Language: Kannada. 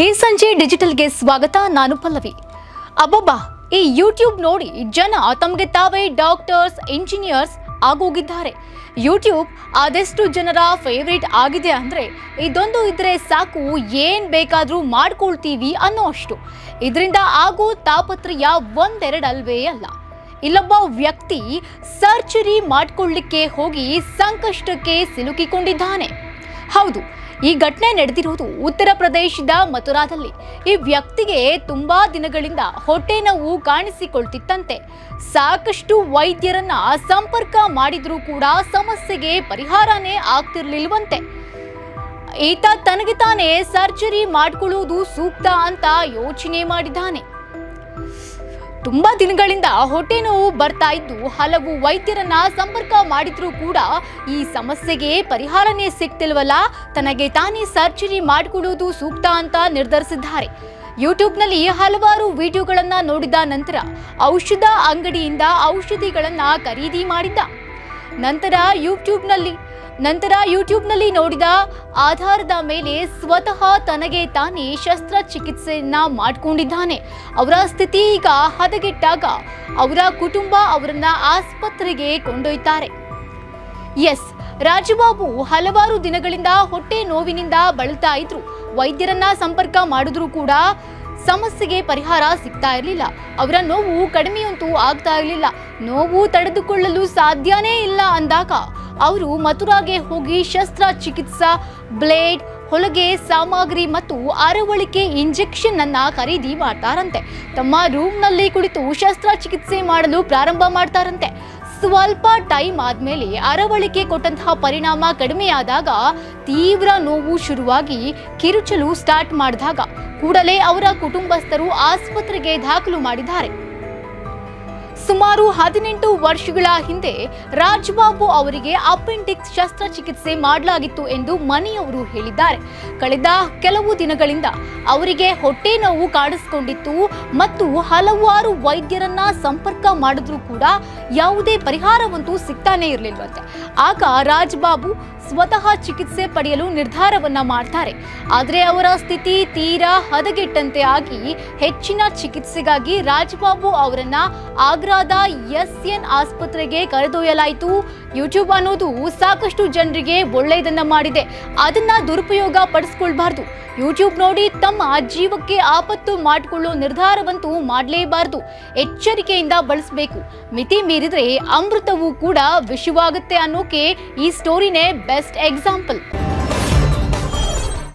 ಈ ಸಂಜೆ ಡಿಜಿಟಲ್ಗೆ ಸ್ವಾಗತ. ನಾನು ಪಲ್ಲವಿ. ಅಬ್ಬಬ್ಬಾ, ಈ ಯೂಟ್ಯೂಬ್ ನೋಡಿ ಜನ ತಮಗೆ ತಾವೇ ಡಾಕ್ಟರ್ಸ್, ಇಂಜಿನಿಯರ್ಸ್ ಆಗೋಗಿದ್ದಾರೆ. ಯೂಟ್ಯೂಬ್ ಅದೆಷ್ಟು ಜನರ ಫೇವರೇಟ್ ಆಗಿದೆ ಅಂದರೆ ಇದೊಂದು ಇದ್ರೆ ಸಾಕು, ಏನ್ ಬೇಕಾದರೂ ಮಾಡ್ಕೊಳ್ತೀವಿ ಅನ್ನೋ ಅಷ್ಟು. ಇದರಿಂದ ಆಗೋ ತಾಪತ್ರಯ ಒಂದೆರಡಲ್ವೇ ಅಲ್ಲ. ಇಲ್ಲೊಬ್ಬ ವ್ಯಕ್ತಿ ಸರ್ಜರಿ ಮಾಡಿಕೊಳ್ಳಿಕ್ಕೆ ಹೋಗಿ ಸಂಕಷ್ಟಕ್ಕೆ ಸಿಲುಕಿಕೊಂಡಿದ್ದಾನೆ. ಹೌದು, ಈ ಘಟನೆ ನಡೆದಿರುವುದು ಉತ್ತರ ಪ್ರದೇಶದ ಮಥುರಾದಲ್ಲಿ. ಈ ವ್ಯಕ್ತಿಗೆ ತುಂಬಾ ದಿನಗಳಿಂದ ಹೊಟ್ಟೆ ನೋವು ಕಾಣಿಸಿಕೊಳ್ತಿತ್ತಂತೆ. ಸಾಕಷ್ಟು ವೈದ್ಯರನ್ನ ಸಂಪರ್ಕ ಮಾಡಿದ್ರೂ ಕೂಡ ಸಮಸ್ಯೆಗೆ ಪರಿಹಾರನೇ ಆಗ್ತಿರ್ಲಿಲ್ವಂತೆ. ಈತ ತನಗೆ ತಾನೇ ಸರ್ಜರಿ ಮಾಡಿಕೊಳ್ಳುವುದು ಸೂಕ್ತ ಅಂತ ಯೋಚನೆ ಮಾಡಿದ್ದಾನೆ. ತುಂಬಾ ದಿನಗಳಿಂದ ಹೊಟ್ಟೆ ನೋವು ಬರ್ತಾ ಇದ್ದು ಹಲವು ವೈದ್ಯರನ್ನ ಸಂಪರ್ಕ ಮಾಡಿದ್ರೂ ಕೂಡ ಈ ಸಮಸ್ಯೆಗೆ ಪರಿಹಾರನೇ ಸಿಗ್ತಿಲ್ವಲ್ಲ, ತನಗೆ ತಾನೇ ಸರ್ಜರಿ ಮಾಡಿಕೊಳ್ಳುವುದು ಸೂಕ್ತ ಅಂತ ನಿರ್ಧರಿಸಿದ್ದಾರೆ. ಯೂಟ್ಯೂಬ್ನಲ್ಲಿ ಹಲವಾರು ವಿಡಿಯೋಗಳನ್ನ ನೋಡಿದ ನಂತರ ಔಷಧ ಅಂಗಡಿಯಿಂದ ಔಷಧಿಗಳನ್ನ ಖರೀದಿ ಮಾಡಿದ್ದ. ನಂತರ ಯೂಟ್ಯೂಬ್ನಲ್ಲಿ ನೋಡಿದ ಆಧಾರದ ಮೇಲೆ ಸ್ವತಃ ತನಗೆ ತಾನೇ ಶಸ್ತ್ರಚಿಕಿತ್ಸೆಯನ್ನ ಮಾಡಿಕೊಂಡಿದ್ದಾನೆ. ಅವರ ಸ್ಥಿತಿ ಈಗ ಹದಗೆಟ್ಟಾಗ ಅವರ ಕುಟುಂಬ ಅವರನ್ನ ಆಸ್ಪತ್ರೆಗೆ ಕೊಂಡೊಯ್ತಾರೆ. ರಾಜುಬಾಬು ಹಲವಾರು ದಿನಗಳಿಂದ ಹೊಟ್ಟೆ ನೋವಿನಿಂದ ಬಳಲ್ತಾ ಇದ್ರು. ವೈದ್ಯರನ್ನ ಸಂಪರ್ಕ ಮಾಡಿದ್ರೂ ಕೂಡ ಸಮಸ್ಯೆಗೆ ಪರಿಹಾರ ಸಿಗ್ತಾ ಇರಲಿಲ್ಲ. ಅವರ ನೋವು ಕಡಿಮೆಯಂತೂ ಆಗ್ತಾ ಇರಲಿಲ್ಲ. ನೋವು ತಡೆದುಕೊಳ್ಳಲು ಸಾಧ್ಯನೇ ಇಲ್ಲ ಅಂದಾಗ ಅವರು ಮಥುರಾಗೆ ಹೋಗಿ ಶಸ್ತ್ರಚಿಕಿತ್ಸಾ ಬ್ಲೇಡ್, ಹೊಲಿಗೆ ಸಾಮಗ್ರಿ ಮತ್ತು ಅರವಳಿಕೆ ಇಂಜೆಕ್ಷನ್ ಅನ್ನ ಖರೀದಿ ಮಾಡ್ತಾರಂತೆ. ತಮ್ಮ ರೂಮ್ನಲ್ಲಿ ಕುಳಿತು ಶಸ್ತ್ರಚಿಕಿತ್ಸೆ ಮಾಡಲು ಪ್ರಾರಂಭ ಮಾಡ್ತಾರಂತೆ. ಸ್ವಲ್ಪ ಟೈಮ್ ಆದ್ಮೇಲೆ ಅರವಳಿಕೆ ಕೊಟ್ಟಂತಹ ಪರಿಣಾಮ ಕಡಿಮೆಯಾದಾಗ ತೀವ್ರ ನೋವು ಶುರುವಾಗಿ ಕಿರುಚಲು ಸ್ಟಾರ್ಟ್ ಮಾಡಿದಾಗ ಕೂಡಲೇ ಅವರ ಕುಟುಂಬಸ್ಥರು ಆಸ್ಪತ್ರೆಗೆ ದಾಖಲು ಮಾಡಿದ್ದಾರೆ. ಸುಮಾರು 18 ವರ್ಷಗಳ ಹಿಂದೆ ರಾಜ್ಬಾಬು ಅವರಿಗೆ ಅಪೆಂಡಿಕ್ಸ್ ಶಸ್ತ್ರಚಿಕಿತ್ಸೆ ಮಾಡಲಾಗಿತ್ತು ಎಂದು ಮನೆಯವರು ಹೇಳಿದ್ದಾರೆ. ಕಳೆದ ಕೆಲವು ದಿನಗಳಿಂದ ಅವರಿಗೆ ಹೊಟ್ಟೆ ನೋವು ಕಾಣಿಸಿಕೊಂಡಿತ್ತು ಮತ್ತು ಹಲವಾರು ವೈದ್ಯರನ್ನ ಸಂಪರ್ಕ ಮಾಡಿದ್ರೂ ಕೂಡ ಯಾವುದೇ ಪರಿಹಾರವಂತೂ ಸಿಗ್ತಾನೆ ಇರಲಿಲ್ವಂತೆ. ಆಗ ರಾಜ್ಬಾಬು ಸ್ವತಃ ಚಿಕಿತ್ಸೆ ಪಡೆಯಲು ನಿರ್ಧಾರವನ್ನ ಮಾಡ್ತಾರೆ. ಆದರೆ ಅವರ ಸ್ಥಿತಿ ತೀರಾ ಹದಗೆಟ್ಟಂತೆ ಆಗಿ ಹೆಚ್ಚಿನ ಚಿಕಿತ್ಸೆಗಾಗಿ ರಾಜ್ಬಾಬು ಅವರನ್ನ ಆಗ್ರಾದ SN ಆಸ್ಪತ್ರೆಗೆ ಕರೆದೊಯ್ಯಲಾಯಿತು. ಯೂಟ್ಯೂಬ್ ಅನ್ನೋದು ಸಾಕಷ್ಟು ಜನರಿಗೆ ಒಳ್ಳೆಯದನ್ನ ಮಾಡಿದೆ, ಅದನ್ನ ದುರುಪಯೋಗ ಪಡಿಸ್ಕೊಳ್ಬಾರ್ದು. ಯೂಟ್ಯೂಬ್ ನೋಡಿ ತಮ್ಮ ಜೀವಕ್ಕೆ ಆಪತ್ತು ಮಾಡಿಕೊಳ್ಳೋ ನಿರ್ಧಾರವಂತೂ ಮಾಡಲೇಬಾರದು. ಎಚ್ಚರಿಕೆಯಿಂದ ಬಳಸಬೇಕು. ಮಿತಿ ಮೀರಿದ್ರೆ ಅಮೃತವೂ ಕೂಡ ವಿಷವಾಗುತ್ತೆ ಅನ್ನೋಕೆ ಈ ಸ್ಟೋರಿನೇ ಬೆಸ್ಟ್ ಎಕ್ಸಾಂಪಲ್.